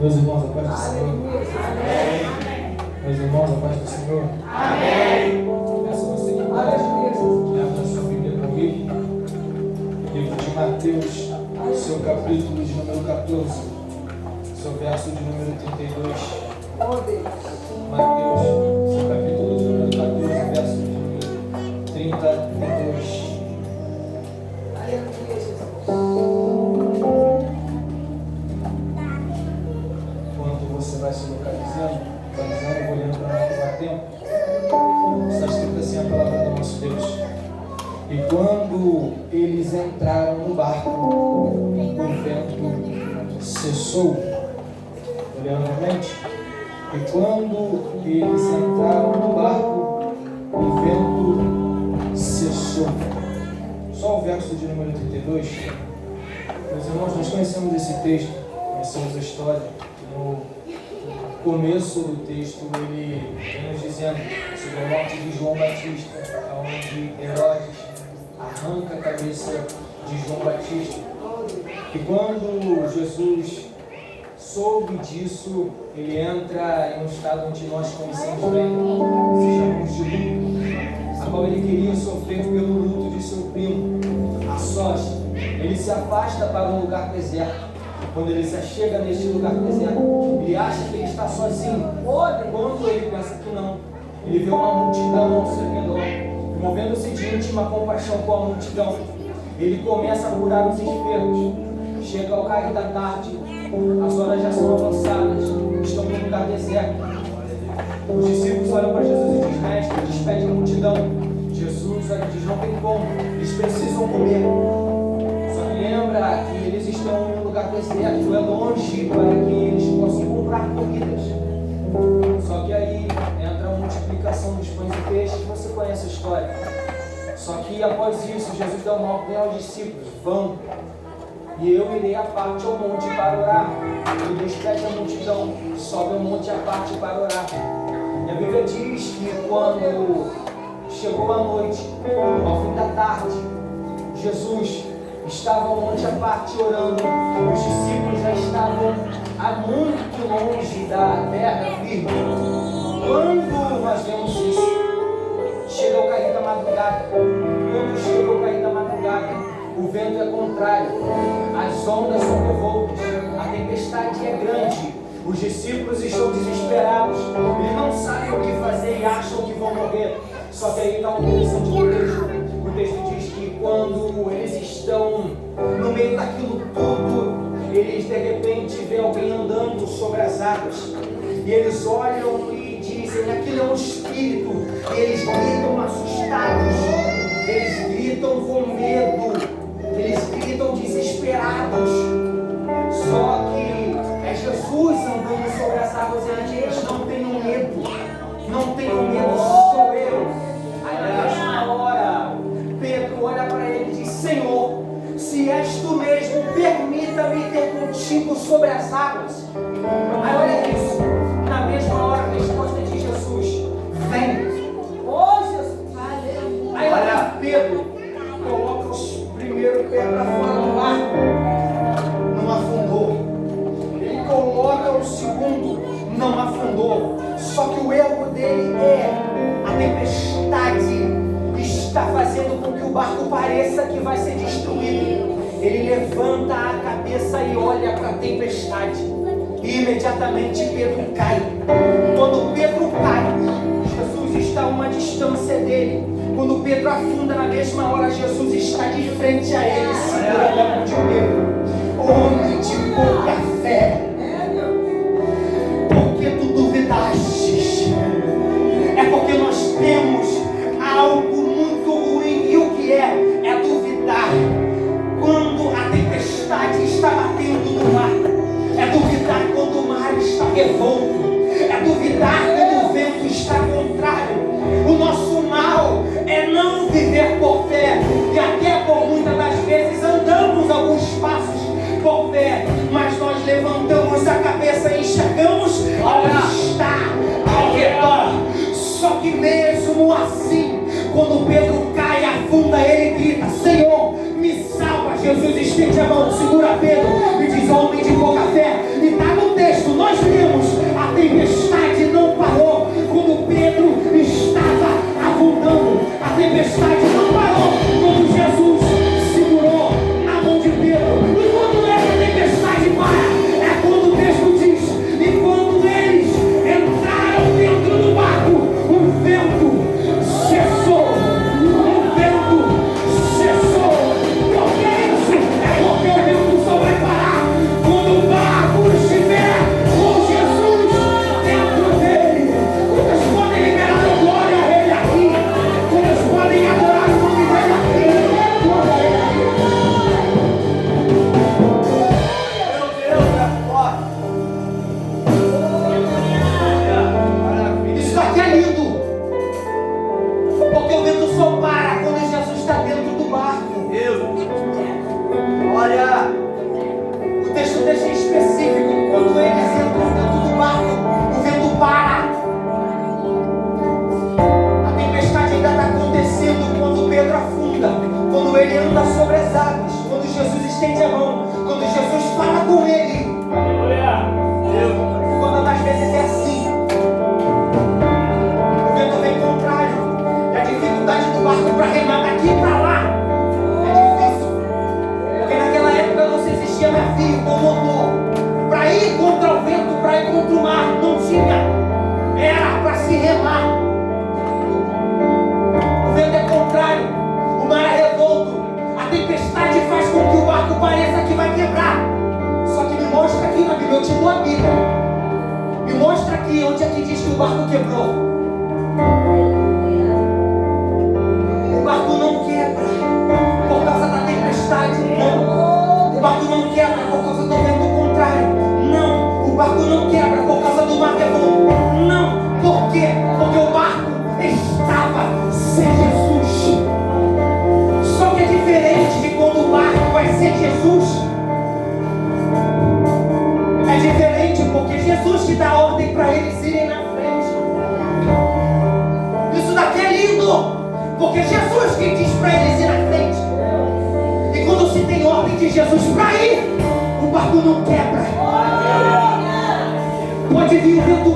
Meus irmãos, a paz do Senhor. Amém. Meus irmãos, a paz do Senhor. Amém. Peço a você que abra a sua Bíblia comigo. Livro de Mateus, seu capítulo de número 14, seu verso de número 32. Mateus, seu capítulo de número 14, verso de número 32. Você vai se localizando, eu vou olhando para não ocupar tempo. Está escrito assim a palavra do nosso Deus. E quando eles entraram no barco, o vento cessou. Olhando novamente. E quando eles entraram no barco, o vento cessou. Só o verso de número 32. Meus irmãos, nós conhecemos esse texto, conhecemos a história. No começo do texto ele vem nos dizendo sobre a morte de João Batista, onde Herodes arranca a cabeça de João Batista. E quando Jesus soube disso, ele entra em um estado onde nós conhecemos bem, que chamamos de luto, a qual ele queria sofrer pelo luto de seu primo, a sós. Ele se afasta para um lugar deserto. Quando ele se chega neste lugar deserto, ele acha que ele está sozinho. Quando ele pensa que não, ele vê uma multidão ao seu redor, movendo-se de íntima compaixão com a multidão. Ele começa a curar os enfermos. Chega ao cair da tarde, as horas já são avançadas, estão no lugar deserto. Os discípulos olham para Jesus e dizem: Mestre, despede a multidão. Jesus diz: não tem como, eles precisam comer. Lembra que eles estão em um lugar deserto, é longe para que eles possam comprar comidas. Só que aí entra a multiplicação dos pães e peixes, você conhece a história. Só que após isso, Jesus dá uma ordem aos discípulos: vão, e eu irei à parte ao monte para orar. Ele despede a multidão, sobe ao monte à parte para orar. E a Bíblia diz que quando chegou a noite, ao fim da tarde, Jesus estava ao monte à parte orando. Os discípulos já estavam a muito longe da terra firme. Quando nós vemos isso, chega ao cair da madrugada. Quando chega ao cair da madrugada, o vento é contrário, as ondas são revoltas, a tempestade é grande. Os discípulos estão desesperados, eles não sabem o que fazer e acham que vão morrer. Só que aí está uma interessante do texto. O texto diz que quando eles estão no meio daquilo tudo, eles de repente veem alguém andando sobre as águas. E eles olham e dizem: aquilo é um espírito. E eles gritam assustados, eles gritam com medo, eles gritam desesperados. Só que é Jesus andando sobre as águas e ele diz: não tenham medo, não tenham medo, sou eu. Aí na mesma hora, Pedro olha para ele e diz: Senhor, se és tu mesmo, permita-me ter contigo sobre as águas. Aí olha isso, na mesma hora a resposta de Jesus: vem. Oh Jesus, aí olha, Pedro coloca os primeiros pés para fora do barco, não afundou. Ele coloca o segundo, não afundou. Só que o erro dele é a tempestade está fazendo com que o barco pareça que vai ser destruído. Ele levanta a cabeça e olha para a tempestade. E imediatamente Pedro cai. Quando Pedro cai, Jesus está a uma distância dele. Quando Pedro afunda, na mesma hora Jesus está de frente a ele, segurando a mão de Pedro. Homem de pouca fé, porque tu duvidaste? É porque nós temos algo muito ruim. E o que é? É duvidar. Quando a tempestade está batendo no mar, é duvidar quando o mar está revolto, é duvidar quando o vento está contrário. O nosso mal é não viver por fé, e até por muitas das vezes andamos alguns passos por fé, mas nós levantamos a cabeça e enxergamos onde está ao redor. Só que mesmo assim, quando Pedro cai e afunda, ele grita: Senhor, me salva. Jesus estende a mão, segura Pedro e diz: homem de pouca fé. E está no texto, para ir contra o mar, não tinha. Era para se remar. O vento é contrário, o mar é revolto, a tempestade faz com que o barco pareça que vai quebrar. Só que me mostra aqui na Bíblia, eu te dou a Bíblia. Me mostra aqui onde é que diz que o barco quebrou. O barco não quebra por causa da tempestade, não. O barco não quebra por causa do vento contrário, não. O barco não quebra por causa do mar revolto, não. Por quê? Porque o barco estava sem Jesus. Só que é diferente de quando o barco vai ser Jesus. É diferente porque Jesus te dá ordem para eles irem na frente. Isso daqui é lindo, porque Jesus que diz para eles ir na frente. E quando se tem ordem de Jesus para ir, o barco não quebra. Pode vir o vento